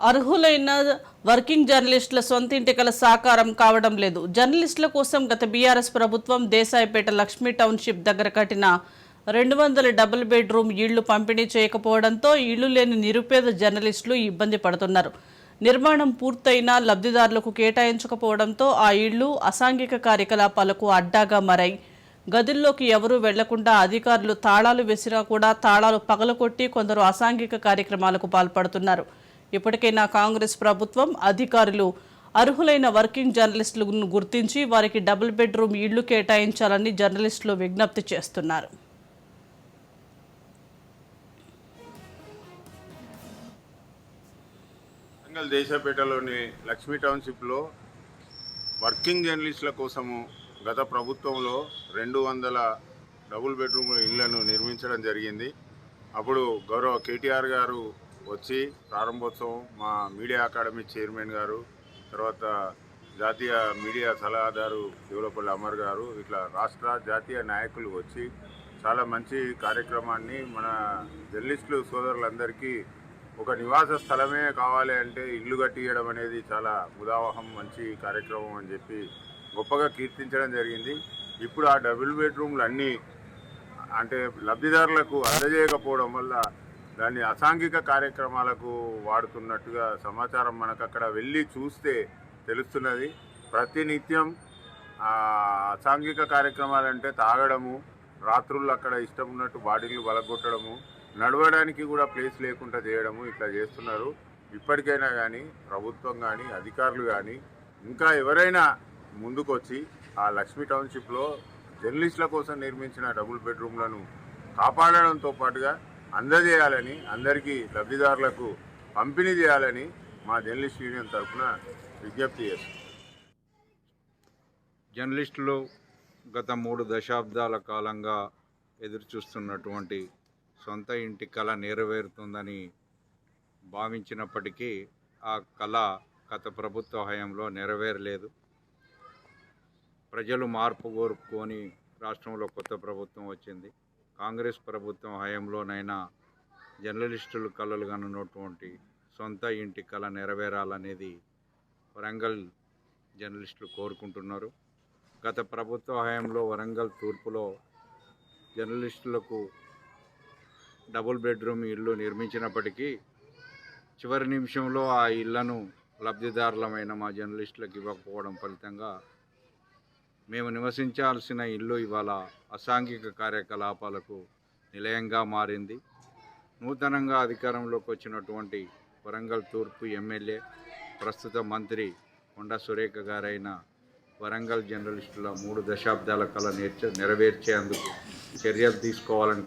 అర్హులైన వర్కింగ్ జర్నలిస్టుల సొంత ఇంటికల సాకారం కావడం లేదు. జర్నలిస్టుల కోసం గత బీఆర్ఎస్ ప్రభుత్వం దేశాయిపేట లక్ష్మీ టౌన్షిప్ దగ్గర కట్టిన 200 డబుల్ బెడ్రూమ్ ఇళ్లు పంపిణీ చేయకపోవడంతో ఇళ్లు లేని నిరుపేద జర్నలిస్టులు ఇబ్బంది పడుతున్నారు. నిర్మాణం పూర్తయినా లబ్ధిదారులకు కేటాయించకపోవడంతో ఆ ఇళ్లు అసాంఘిక కార్యకలాపాలకు అడ్డాగా మారాయి. గదుల్లోకి ఎవరూ వెళ్లకుండా అధికారులు తాళాలు వేసినా కూడా తాళాలు పగలకొట్టి కొందరు అసాంఘిక కార్యక్రమాలకు పాల్పడుతున్నారు. ఇప్పటికైనా కాంగ్రెస్ ప్రభుత్వం అధికారులు అర్హులైన వర్కింగ్ జర్నలిస్టులను గుర్తించి వారికి డబుల్ బెడ్రూమ్ ఇళ్లు కేటాయించాలని జర్నలిస్టులు విజ్ఞప్తి చేస్తున్నారు. దేశాపేటలోని లక్ష్మీ టౌన్షిప్లో వర్కింగ్ జర్నలిస్టుల కోసము గత ప్రభుత్వంలో 200 డబుల్ బెడ్రూమ్ ఇళ్లను నిర్మించడం జరిగింది. అప్పుడు గౌరవ కేటీఆర్ గారు వచ్చి ప్రారంభోత్సవం, మా మీడియా అకాడమీ చైర్మన్ గారు, తర్వాత జాతీయ మీడియా సలహాదారు దేవులపల్లి అమర్ గారు, ఇట్లా రాష్ట్ర జాతీయ నాయకులు వచ్చి చాలా మంచి కార్యక్రమాన్ని మన జర్నలిస్టులు సోదరులందరికీ ఒక నివాస స్థలమే కావాలి అంటే ఇల్లు కట్టియడం అనేది చాలా ముదావహం, మంచి కార్యక్రమం అని చెప్పి గొప్పగా కీర్తించడం జరిగింది. ఇప్పుడు ఆ డబుల్ బెడ్రూమ్లు అన్నీ అంటే లబ్ధిదారులకు అందజేయకపోవడం వల్ల దాన్ని అసాంఘిక కార్యక్రమాలకు వాడుతున్నట్టుగా సమాచారం మనకు అక్కడ వెళ్ళి చూస్తే తెలుస్తున్నది. ప్రతినిత్యం అసాంఘిక కార్యక్రమాలంటే తాగడము, రాత్రుల్లో అక్కడ ఇష్టం ఉన్నట్టు బాడీలు బలగొట్టడము, నడవడానికి కూడా ప్లేస్ లేకుండా చేయడము, ఇట్లా చేస్తున్నారు. ఇప్పటికైనా కానీ ప్రభుత్వం కానీ అధికారులు కానీ ఇంకా ఎవరైనా ముందుకొచ్చి ఆ లక్ష్మీ టౌన్షిప్లో జర్నలిస్టుల కోసం నిర్మించిన డబుల్ బెడ్రూమ్లను కాపాడడంతో పాటుగా అందజేయాలని, అందరికీ లబ్ధిదారులకు పంపిణీ చేయాలని మా జర్నలిస్ట్ యూనియన్ తరఫున విజ్ఞప్తి చేస్తాం. జర్నలిస్టులు గత 3 దశాబ్దాల కాలంగా ఎదురుచూస్తున్నటువంటి సొంత ఇంటి కళ నెరవేరుతుందని భావించినప్పటికీ ఆ కళ గత ప్రభుత్వ హయాంలో నెరవేరలేదు. ప్రజలు మార్పు కోరుకొని రాష్ట్రంలో కొత్త ప్రభుత్వం వచ్చింది. కాంగ్రెస్ ప్రభుత్వం హయాంలోనైనా జర్నలిస్టులు కళలు కనున్నటువంటి సొంత ఇంటి కళ నెరవేరాలనేది వరంగల్ జర్నలిస్టులు కోరుకుంటున్నారు. గత ప్రభుత్వ హయాంలో వరంగల్ తూర్పులో జర్నలిస్టులకు డబుల్ బెడ్రూమ్ ఇల్లు నిర్మించినప్పటికీ చివరి నిమిషంలో ఆ ఇళ్లను లబ్ధిదారులమైన మా జర్నలిస్టులకు ఇవ్వకపోవడం ఫలితంగా మేము నివసించాల్సిన ఇల్లు ఇవాళ అసాంఘిక కార్యకలాపాలకు నిలయంగా మారింది. నూతనంగా అధికారంలోకి వచ్చినటువంటి వరంగల్ తూర్పు ఎమ్మెల్యే, ప్రస్తుత మంత్రి కొండా సురేఖ గారైన వరంగల్ జర్నలిస్టుల 3 దశాబ్దాల కళ నెరవేర్చేందుకు చర్యలు తీసుకోవాలని